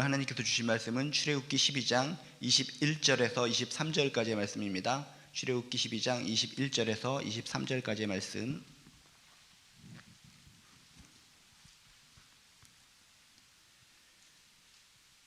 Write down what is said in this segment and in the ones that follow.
하나님께서 주신 말씀은 출애굽기 12장 21절에서 23절까지의 말씀입니다. 출애굽기 12장 21절에서 23절까지의 말씀.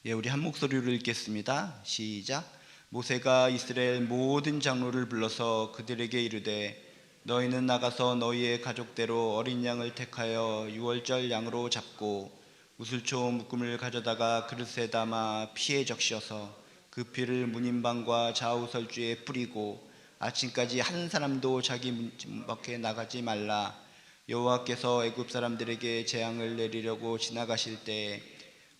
우리 한 목소리로 읽겠습니다. 시작. 모세가 이스라엘 모든 장로를 불러서 그들에게 이르되 너희는 나가서 너희의 가족대로 어린 양을 택하여 유월절 양으로 잡고 우슬초 묶음을 가져다가 그릇에 담아 피에 적셔서 그 피를 문인방과 좌우설주에 뿌리고 아침까지 한 사람도 자기 문 밖에 나가지 말라. 여호와께서 애굽 사람들에게 재앙을 내리려고 지나가실 때에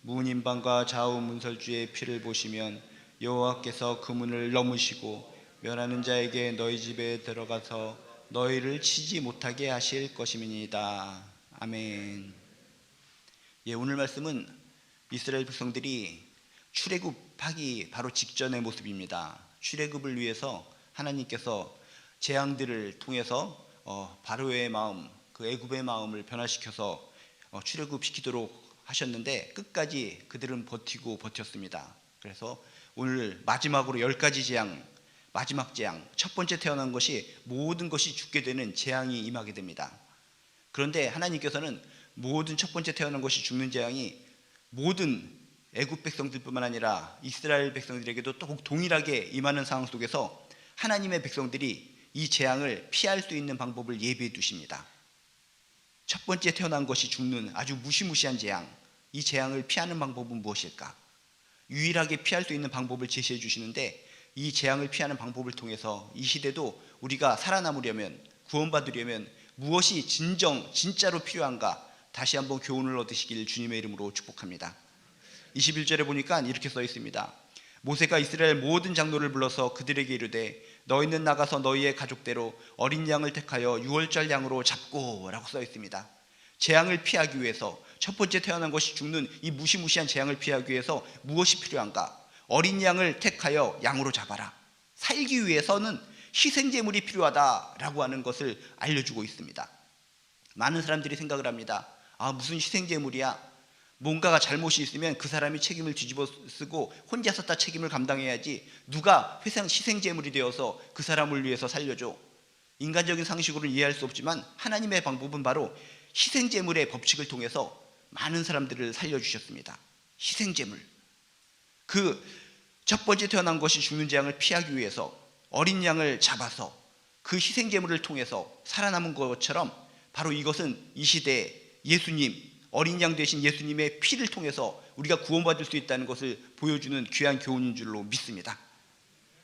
문인방과 좌우 문설주의 피를 보시면 여호와께서 그 문을 넘으시고 멸하는 자에게 너희 집에 들어가서 너희를 치지 못하게 하실 것임이니이다. 아멘. 오늘 말씀은 이스라엘 백성들이 출애굽하기 바로 직전의 모습입니다. 출애굽을 위해서 하나님께서 재앙들을 통해서 바로의 마음, 그 애굽의 마음을 변화시켜서 출애굽시키도록 하셨는데 끝까지 그들은 버티고 버텼습니다. 그래서 오늘 마지막으로 10가지 재앙, 마지막 재앙, 첫 번째 태어난 것이 모든 것이 죽게 되는 재앙이 임하게 됩니다. 그런데 하나님께서는 모든 첫 번째 태어난 것이 죽는 재앙이 모든 애굽 백성들뿐만 아니라 이스라엘 백성들에게도 또 동일하게 임하는 상황 속에서 하나님의 백성들이 이 재앙을 피할 수 있는 방법을 예비해 두십니다. 첫 번째 태어난 것이 죽는 아주 무시무시한 재앙, 이 재앙을 피하는 방법은 무엇일까? 유일하게 피할 수 있는 방법을 제시해 주시는데 이 재앙을 피하는 방법을 통해서 이 시대도 우리가 살아남으려면, 구원받으려면 무엇이 진짜로 필요한가 다시 한번 교훈을 얻으시길 주님의 이름으로 축복합니다. 21절에 보니까 이렇게 써 있습니다. 모세가 이스라엘 모든 장로를 불러서 그들에게 이르되 너희는 나가서 너희의 가족대로 어린 양을 택하여 유월절 양으로 잡고 라고 써 있습니다. 재앙을 피하기 위해서, 첫 번째 태어난 것이 죽는 이 무시무시한 재앙을 피하기 위해서 무엇이 필요한가? 어린 양을 택하여 양으로 잡아라. 살기 위해서는 희생제물이 필요하다라고 하는 것을 알려주고 있습니다. 많은 사람들이 생각을 합니다. 무슨 희생제물이야? 뭔가가 잘못이 있으면 그 사람이 책임을 뒤집어 쓰고 혼자서 다 책임을 감당해야지 누가 희생제물이 되어서 그 사람을 위해서 살려줘. 인간적인 상식으로는 이해할 수 없지만 하나님의 방법은 바로 희생제물의 법칙을 통해서 많은 사람들을 살려주셨습니다. 희생제물. 그 첫 번째 태어난 것이 죽는 재앙을 피하기 위해서 어린 양을 잡아서 그 희생제물을 통해서 살아남은 것처럼 바로 이것은 이 시대에 예수님, 어린 양 되신 예수님의 피를 통해서 우리가 구원받을 수 있다는 것을 보여주는 귀한 교훈인 줄로 믿습니다.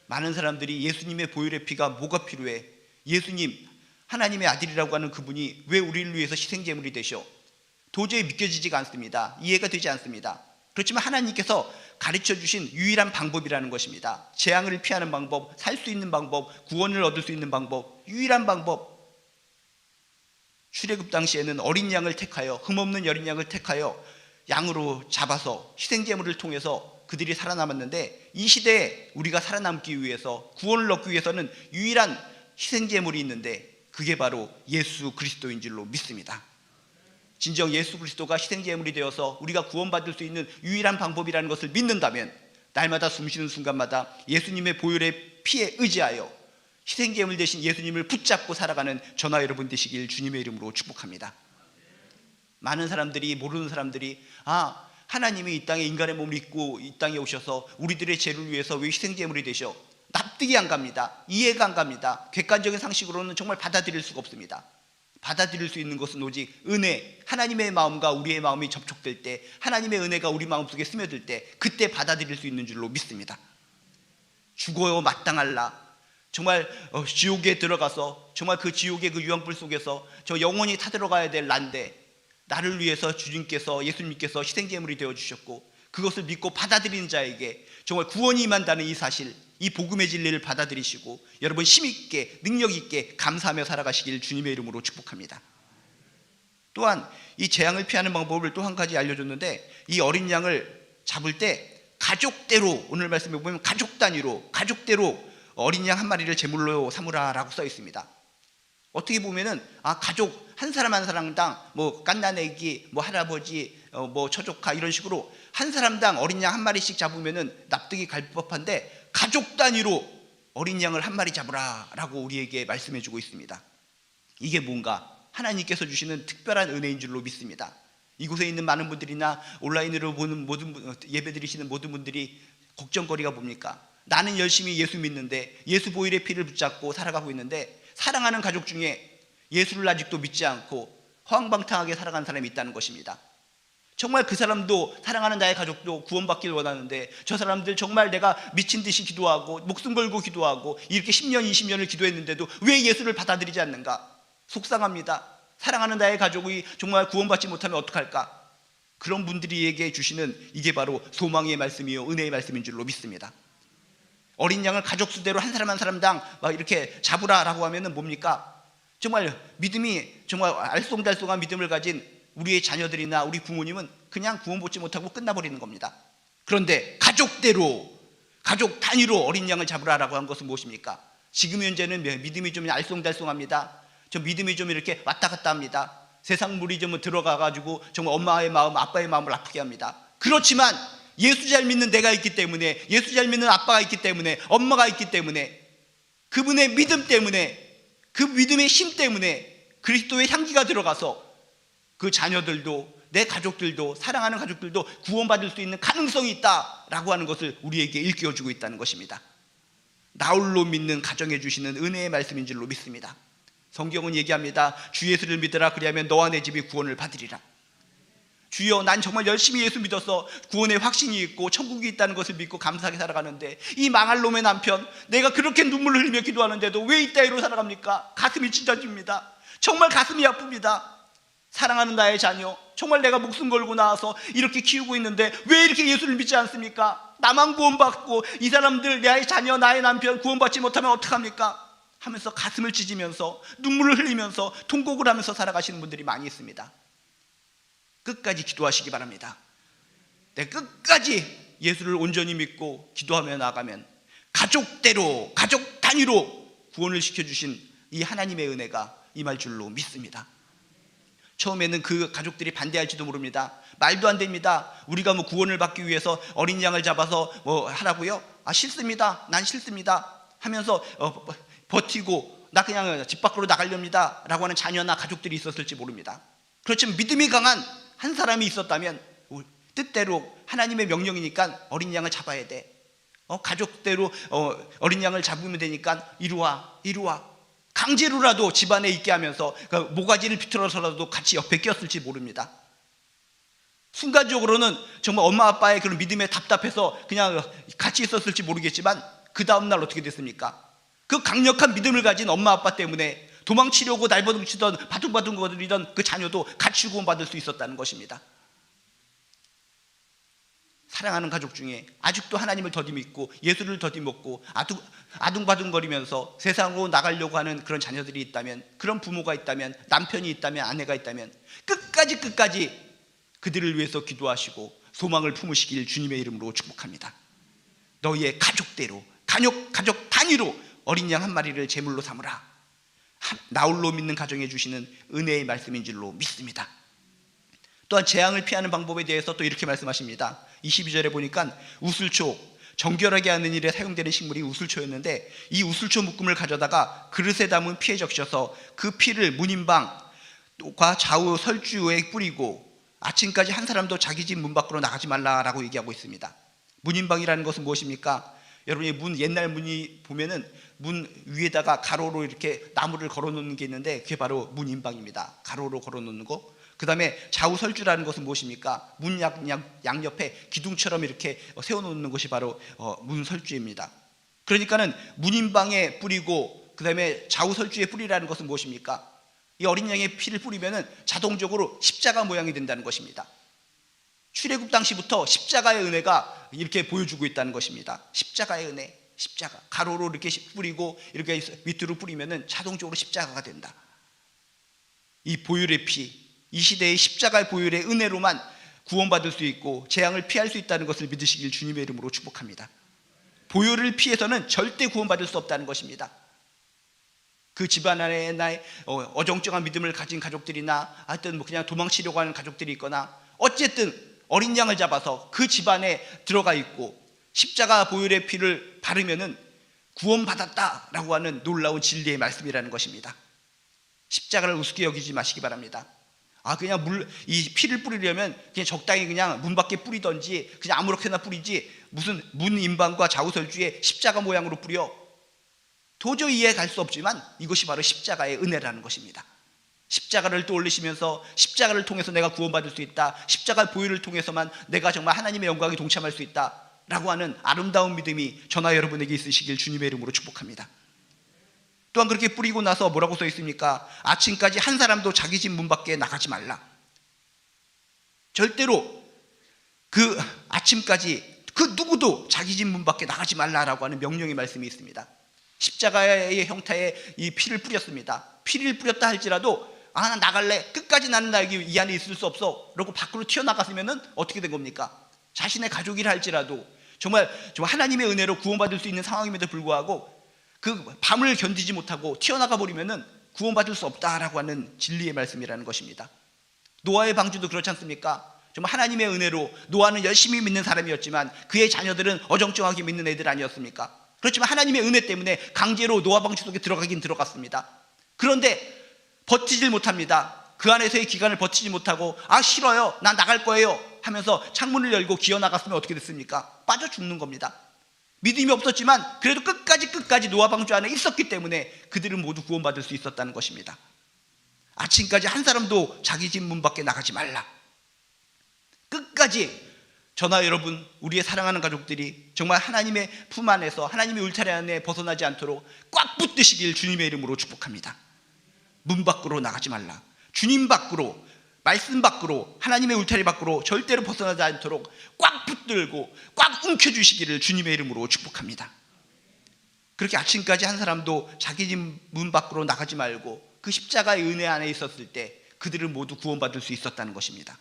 많은 사람들이 예수님의 보혈의 피가 뭐가 필요해? 예수님, 하나님의 아들이라고 하는 그분이 왜 우리를 위해서 희생제물이 되셔? 도저히 믿겨지지가 않습니다. 이해가 되지 않습니다. 그렇지만 하나님께서 가르쳐주신 유일한 방법이라는 것입니다. 재앙을 피하는 방법, 살 수 있는 방법, 구원을 얻을 수 있는 방법, 유일한 방법. 출애굽 당시에는 어린 양을 택하여, 흠없는 어린 양을 택하여 양으로 잡아서 희생제물을 통해서 그들이 살아남았는데 이 시대에 우리가 살아남기 위해서, 구원을 얻기 위해서는 유일한 희생제물이 있는데 그게 바로 예수 그리스도인 줄로 믿습니다. 진정 예수 그리스도가 희생제물이 되어서 우리가 구원받을 수 있는 유일한 방법이라는 것을 믿는다면 날마다 숨쉬는 순간마다 예수님의 보혈의 피에 의지하여 희생제물 대신 예수님을 붙잡고 살아가는 저나 여러분 되시길 주님의 이름으로 축복합니다. 많은 사람들이, 모르는 사람들이 하나님이 이 땅에 인간의 몸을 입고 이 땅에 오셔서 우리들의 죄를 위해서 왜 희생제물이 되셔? 납득이 안 갑니다. 이해가 안 갑니다. 객관적인 상식으로는 정말 받아들일 수가 없습니다. 받아들일 수 있는 것은 오직 은혜, 하나님의 마음과 우리의 마음이 접촉될 때, 하나님의 은혜가 우리 마음속에 스며들 때 그때 받아들일 수 있는 줄로 믿습니다. 죽어요 마땅할라. 정말 지옥에 들어가서 정말 그 지옥의 그 유황불 속에서 저 영원히 타들어가야 될 난데 나를 위해서 주님께서, 예수님께서 희생제물이 되어주셨고 그것을 믿고 받아들이는 자에게 정말 구원이 임한다는 이 사실, 이 복음의 진리를 받아들이시고 여러분 힘있게 능력있게 감사하며 살아가시길 주님의 이름으로 축복합니다. 또한 이 재앙을 피하는 방법을 또 한 가지 알려줬는데 이 어린 양을 잡을 때 가족대로, 오늘 말씀에 보면 가족 단위로, 가족대로 어린 양 한 마리를 제물로 삼으라 라고 써 있습니다. 어떻게 보면은 가족 한 사람 한 사람당 깐난애기, 할아버지, 뭐 처조카 이런 식으로 한 사람당 어린 양 한 마리씩 잡으면은 납득이 갈 법한데 가족 단위로 어린 양을 한 마리 잡으라라고 우리에게 말씀해 주고 있습니다. 이게 뭔가 하나님께서 주시는 특별한 은혜인 줄로 믿습니다. 이곳에 있는 많은 분들이나 온라인으로 보는 예배 드리시는 모든 분들이 걱정거리가 뭡니까? 나는 열심히 예수 믿는데 예수 보혈의 피를 붙잡고 살아가고 있는데 사랑하는 가족 중에 예수를 아직도 믿지 않고 허황방탕하게 살아가는 사람이 있다는 것입니다. 정말 그 사람도 사랑하는 나의 가족도 구원받기를 원하는데 저 사람들 정말 내가 미친 듯이 기도하고 목숨 걸고 기도하고 이렇게 10년 20년을 기도했는데도 왜 예수를 받아들이지 않는가? 속상합니다. 사랑하는 나의 가족이 정말 구원받지 못하면 어떡할까? 그런 분들에게 주시는 이게 바로 소망의 말씀이요 은혜의 말씀인 줄로 믿습니다. 어린 양을 가족 수대로 한 사람 한 사람당 막 이렇게 잡으라라고 하면은 뭡니까? 정말 믿음이 정말 알쏭달쏭한 믿음을 가진 우리의 자녀들이나 우리 부모님은 그냥 구원받지 못하고 끝나버리는 겁니다. 그런데 가족대로 가족 단위로 어린 양을 잡으라라고 한 것은 무엇입니까? 지금 현재는 믿음이 좀 알쏭달쏭합니다. 저 믿음이 좀 이렇게 왔다 갔다 합니다. 세상 물이 좀 들어가가지고 정말 엄마의 마음 아빠의 마음을 아프게 합니다. 그렇지만 예수 잘 믿는 내가 있기 때문에 예수 잘 믿는 아빠가 있기 때문에 엄마가 있기 때문에 그분의 믿음 때문에 그 믿음의 힘 때문에 그리스도의 향기가 들어가서 그 자녀들도 내 가족들도 사랑하는 가족들도 구원받을 수 있는 가능성이 있다라고 하는 것을 우리에게 일깨워주고 있다는 것입니다. 나홀로 믿는 가정해 주시는 은혜의 말씀인 줄로 믿습니다. 성경은 얘기합니다. 주 예수를 믿으라 그리하면 너와 내 집이 구원을 받으리라. 주여 난 정말 열심히 예수 믿어서 구원의 확신이 있고 천국이 있다는 것을 믿고 감사하게 살아가는데 이 망할 놈의 남편 내가 그렇게 눈물을 흘리며 기도하는데도 왜 이따위로 살아갑니까? 가슴이 찢어집니다. 정말 가슴이 아픕니다. 사랑하는 나의 자녀 정말 내가 목숨 걸고 나와서 이렇게 키우고 있는데 왜 이렇게 예수를 믿지 않습니까? 나만 구원받고 이 사람들 나의 자녀 나의 남편 구원받지 못하면 어떡합니까? 하면서 가슴을 찢으면서 눈물을 흘리면서 통곡을 하면서 살아가시는 분들이 많이 있습니다. 끝까지 기도하시기 바랍니다. 내 끝까지 예수를 온전히 믿고 기도하며 나가면 가족대로 가족 단위로 구원을 시켜주신 이 하나님의 은혜가 임할 줄로 믿습니다. 처음에는 그 가족들이 반대할지도 모릅니다. 말도 안 됩니다. 우리가 뭐 구원을 받기 위해서 어린 양을 잡아서 뭐 하라고요? 아 싫습니다. 난 싫습니다. 하면서 버티고 나 그냥 집 밖으로 나가렵니다 라고 하는 자녀나 가족들이 있었을지 모릅니다. 그렇지만 믿음이 강한 한 사람이 있었다면 뜻대로 하나님의 명령이니까 어린 양을 잡아야 돼. 가족대로 어린 양을 잡으면 되니까 이리와 강제로라도 집안에 있게 하면서 모가지를 비틀어서라도 같이 옆에 꼈을지 모릅니다. 순간적으로는 정말 엄마 아빠의 그런 믿음에 답답해서 그냥 같이 있었을지 모르겠지만 그 다음날 어떻게 됐습니까? 그 강력한 믿음을 가진 엄마 아빠 때문에 도망치려고 날버둥치던 바둥바둥거리던 그 자녀도 같이 구원받을 수 있었다는 것입니다. 사랑하는 가족 중에 아직도 하나님을 더디 믿고 예수를 더디 먹고 아둥바둥거리면서 세상으로 나가려고 하는 그런 자녀들이 있다면, 그런 부모가 있다면, 남편이 있다면, 아내가 있다면 끝까지 그들을 위해서 기도하시고 소망을 품으시길 주님의 이름으로 축복합니다. 너희의 가족대로 가족 단위로 어린 양 한 마리를 제물로 삼으라. 나홀로 믿는 가정에 주시는 은혜의 말씀인 줄로 믿습니다. 또한 재앙을 피하는 방법에 대해서 또 이렇게 말씀하십니다. 22절에 보니까 우슬초, 정결하게 하는 일에 사용되는 식물이 우슬초였는데 이 우슬초 묶음을 가져다가 그릇에 담은 피에 적셔서 그 피를 문인방과 좌우 설주에 뿌리고 아침까지 한 사람도 자기 집 문 밖으로 나가지 말라라고 얘기하고 있습니다. 문인방이라는 것은 무엇입니까? 여러분이 옛날 문이 보면은 문 위에다가 가로로 이렇게 나무를 걸어 놓는 게 있는데 그게 바로 문인방입니다. 가로로 걸어 놓는 거. 그 다음에 좌우 설주라는 것은 무엇입니까? 문 양옆에 기둥처럼 이렇게 세워놓는 것이 바로 문 설주입니다. 그러니까는 문인방에 뿌리고 그 다음에 좌우 설주에 뿌리라는 것은 무엇입니까? 이 어린 양의 피를 뿌리면은 자동적으로 십자가 모양이 된다는 것입니다. 출애굽 당시부터 십자가의 은혜가 이렇게 보여주고 있다는 것입니다. 십자가의 은혜, 십자가 가로로 이렇게 뿌리고 이렇게 밑으로 뿌리면은 자동적으로 십자가가 된다. 이 보혈의 피, 이 시대의 십자가의 보혈의 은혜로만 구원받을 수 있고 재앙을 피할 수 있다는 것을 믿으시길 주님의 이름으로 축복합니다. 보혈을 피해서는 절대 구원받을 수 없다는 것입니다. 그 집안 안에 나의 어정쩡한 믿음을 가진 가족들이나 하여튼 뭐 그냥 도망치려고 하는 가족들이 있거나 어쨌든 어린 양을 잡아서 그 집안에 들어가 있고 십자가 보혈의 피를 바르면은 구원받았다라고 하는 놀라운 진리의 말씀이라는 것입니다. 십자가를 우습게 여기지 마시기 바랍니다. 그냥 이 피를 뿌리려면 그냥 적당히 그냥 문 밖에 뿌리던지 그냥 아무렇게나 뿌리지 무슨 문 인방과 좌우설주에 십자가 모양으로 뿌려 도저히 이해 갈 수 없지만 이것이 바로 십자가의 은혜라는 것입니다. 십자가를 떠올리시면서 십자가를 통해서 내가 구원받을 수 있다, 십자가 보혈을 통해서만 내가 정말 하나님의 영광에 동참할 수 있다 라고 하는 아름다운 믿음이 저나 여러분에게 있으시길 주님의 이름으로 축복합니다. 또한 그렇게 뿌리고 나서 뭐라고 써 있습니까? 아침까지 한 사람도 자기 집 문 밖에 나가지 말라. 절대로 그 아침까지 그 누구도 자기 집 문 밖에 나가지 말라라고 하는 명령의 말씀이 있습니다. 십자가의 형태의 이 피를 뿌렸습니다. 피를 뿌렸다 할지라도 나 나갈래, 끝까지 나는 나에게 이 안에 있을 수 없어 그러고 밖으로 튀어나갔으면 어떻게 된 겁니까? 자신의 가족이라 할지라도 정말 하나님의 은혜로 구원받을 수 있는 상황임에도 불구하고 그 밤을 견디지 못하고 튀어나가 버리면 구원받을 수 없다라고 하는 진리의 말씀이라는 것입니다. 노아의 방주도 그렇지 않습니까? 정말 하나님의 은혜로 노아는 열심히 믿는 사람이었지만 그의 자녀들은 어정쩡하게 믿는 애들 아니었습니까? 그렇지만 하나님의 은혜 때문에 강제로 노아 방주 속에 들어가긴 들어갔습니다. 그런데 버티질 못합니다. 그 안에서의 기간을 버티지 못하고 싫어요, 나 나갈 거예요 하면서 창문을 열고 기어 나갔으면 어떻게 됐습니까? 빠져 죽는 겁니다. 믿음이 없었지만 그래도 끝까지 노아 방주 안에 있었기 때문에 그들은 모두 구원받을 수 있었다는 것입니다. 아침까지 한 사람도 자기 집 문 밖에 나가지 말라. 끝까지 저나 여러분, 우리의 사랑하는 가족들이 정말 하나님의 품 안에서 하나님의 울타리 안에 벗어나지 않도록 꽉 붙드시길 주님의 이름으로 축복합니다. 문 밖으로 나가지 말라. 주님 밖으로, 말씀 밖으로, 하나님의 울타리 밖으로 절대로 벗어나지 않도록 꽉 붙들고 꽉 움켜주시기를 주님의 이름으로 축복합니다. 그렇게 아침까지 한 사람도 자기 집 문 밖으로 나가지 말고 그 십자가의 은혜 안에 있었을 때 그들은 모두 구원받을 수 있었다는 것입니다.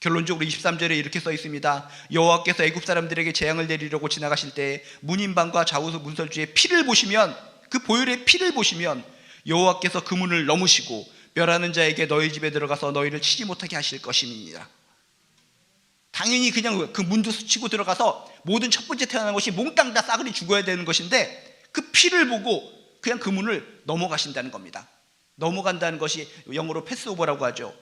결론적으로 23절에 이렇게 써 있습니다. 여호와께서 애굽 사람들에게 재앙을 내리려고 지나가실 때 문인방과 좌우서 문설주의 피를 보시면, 그 보혈의 피를 보시면 여호와께서 그 문을 넘으시고 멸하는 자에게 너희 집에 들어가서 너희를 치지 못하게 하실 것입니다. 당연히 그냥 그 문도 스치고 들어가서 모든 첫 번째 태어난 것이 몽땅 다 싸그리 죽어야 되는 것인데 그 피를 보고 그냥 그 문을 넘어가신다는 겁니다. 넘어간다는 것이 영어로 패스오버라고 하죠.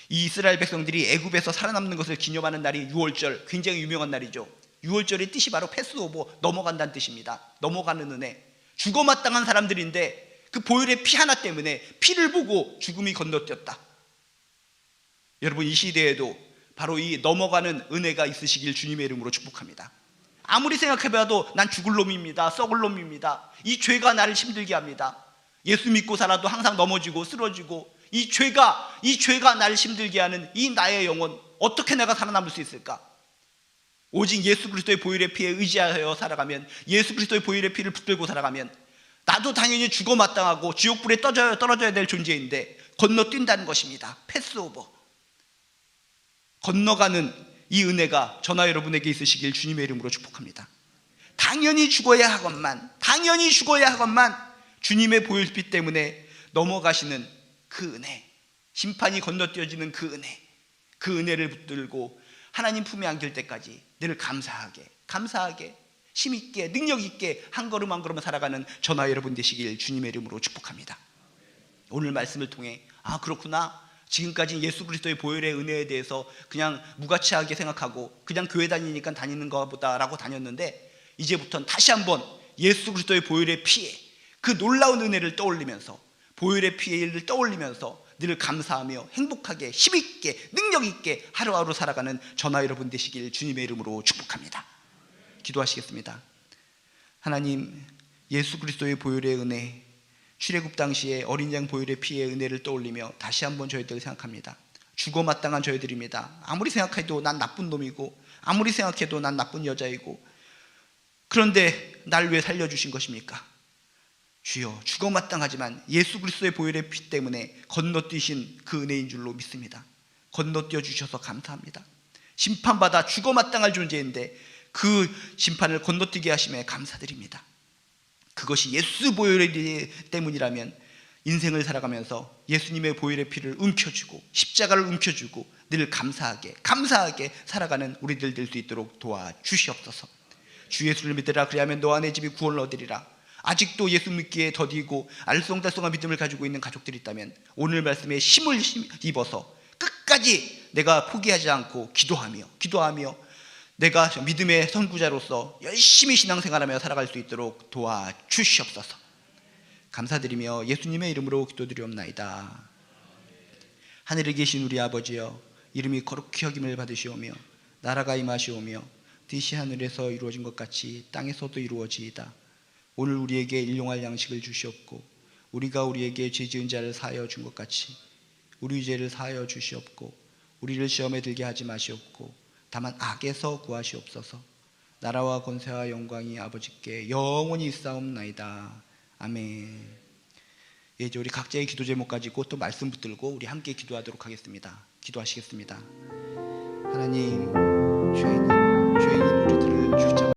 이 이스라엘 백성들이 애굽에서 살아남는 것을 기념하는 날이 6월절, 굉장히 유명한 날이죠. 6월절의 뜻이 바로 패스오버, 넘어간다는 뜻입니다. 넘어가는 은혜. 죽어마땅한 사람들인데 그 보혈의 피 하나 때문에 피를 보고 죽음이 건너뛰었다. 여러분, 이 시대에도 바로 이 넘어가는 은혜가 있으시길 주님의 이름으로 축복합니다. 아무리 생각해봐도 난 죽을 놈입니다, 썩을 놈입니다, 이 죄가 나를 힘들게 합니다, 예수 믿고 살아도 항상 넘어지고 쓰러지고 이 죄가 나를 힘들게 하는 이 나의 영혼, 어떻게 내가 살아남을 수 있을까? 오직 예수 그리스도의 보혈의 피에 의지하여 살아가면, 예수 그리스도의 보혈의 피를 붙들고 살아가면 나도 당연히 죽어 마땅하고 지옥불에 떨어져야 될 존재인데 건너뛴다는 것입니다. 패스오버. 건너가는 이 은혜가 저나 여러분에게 있으시길 주님의 이름으로 축복합니다. 당연히 죽어야 하건만 주님의 보혈빛 때문에 넘어가시는 그 은혜, 심판이 건너뛰어지는 그 은혜를 붙들고 하나님 품에 안길 때까지 늘 감사하게 힘있게 능력있게 한 걸음 한 걸음 살아가는 저나 여러분 되시길 주님의 이름으로 축복합니다. 오늘 말씀을 통해 그렇구나, 지금까지 예수 그리스도의 보혈의 은혜에 대해서 그냥 무가치하게 생각하고 그냥 교회 다니니까 다니는가 보다라고 다녔는데, 이제부터는 다시 한번 예수 그리스도의 보혈의 피에 그 놀라운 은혜를 떠올리면서, 보혈의 피를 떠올리면서 늘 감사하며 행복하게 힘있게 능력있게 하루하루 살아가는 저나 여러분 되시길 주님의 이름으로 축복합니다. 기도하시겠습니다. 하나님, 예수 그리스도의 보혈의 은혜, 출애굽 당시에 어린 양 보혈의 피의 은혜를 떠올리며 다시 한번 저희들 생각합니다. 죽어 마땅한 저희들입니다. 아무리 생각해도 난 나쁜 놈이고, 아무리 생각해도 난 나쁜 여자이고, 그런데 날 왜 살려주신 것입니까? 주여, 죽어 마땅하지만 예수 그리스도의 보혈의 피 때문에 건너뛰신 그 은혜인 줄로 믿습니다. 건너뛰어 주셔서 감사합니다. 심판받아 죽어 마땅할 존재인데 그 심판을 건너뛰게 하심에 감사드립니다. 그것이 예수 보혈 때문이라면 인생을 살아가면서 예수님의 보혈의 피를 움켜쥐고 십자가를 움켜쥐고 늘 감사하게 살아가는 우리들 될 수 있도록 도와주시옵소서. 주 예수를 믿으라, 그리하면 너와 내 집이 구원을 얻으리라. 아직도 예수 믿기에 더디고 알쏭달쏭한 믿음을 가지고 있는 가족들이 있다면 오늘 말씀에 힘을 입어서 끝까지 내가 포기하지 않고 기도하며 내가 믿음의 선구자로서 열심히 신앙생활하며 살아갈 수 있도록 도와주시옵소서. 감사드리며 예수님의 이름으로 기도드리옵나이다. 하늘에 계신 우리 아버지여, 이름이 거룩히 여김을 받으시오며 나라가 임하시오며 뜻이 하늘에서 이루어진 것 같이 땅에서도 이루어지이다. 오늘 우리에게 일용할 양식을 주시옵고 우리가 우리에게 죄 지은 자를 사하여 준 것 같이 우리 죄를 사하여 주시옵고 우리를 시험에 들게 하지 마시옵고 다만 악에서 구하시옵소서. 나라와 권세와 영광이 아버지께 영원히 있사옵나이다. 아멘. 이제 우리 각자의 기도 제목 가지고 또 말씀 붙들고 우리 함께 기도하도록 하겠습니다. 기도하시겠습니다. 하나님, 죄인인 우리들을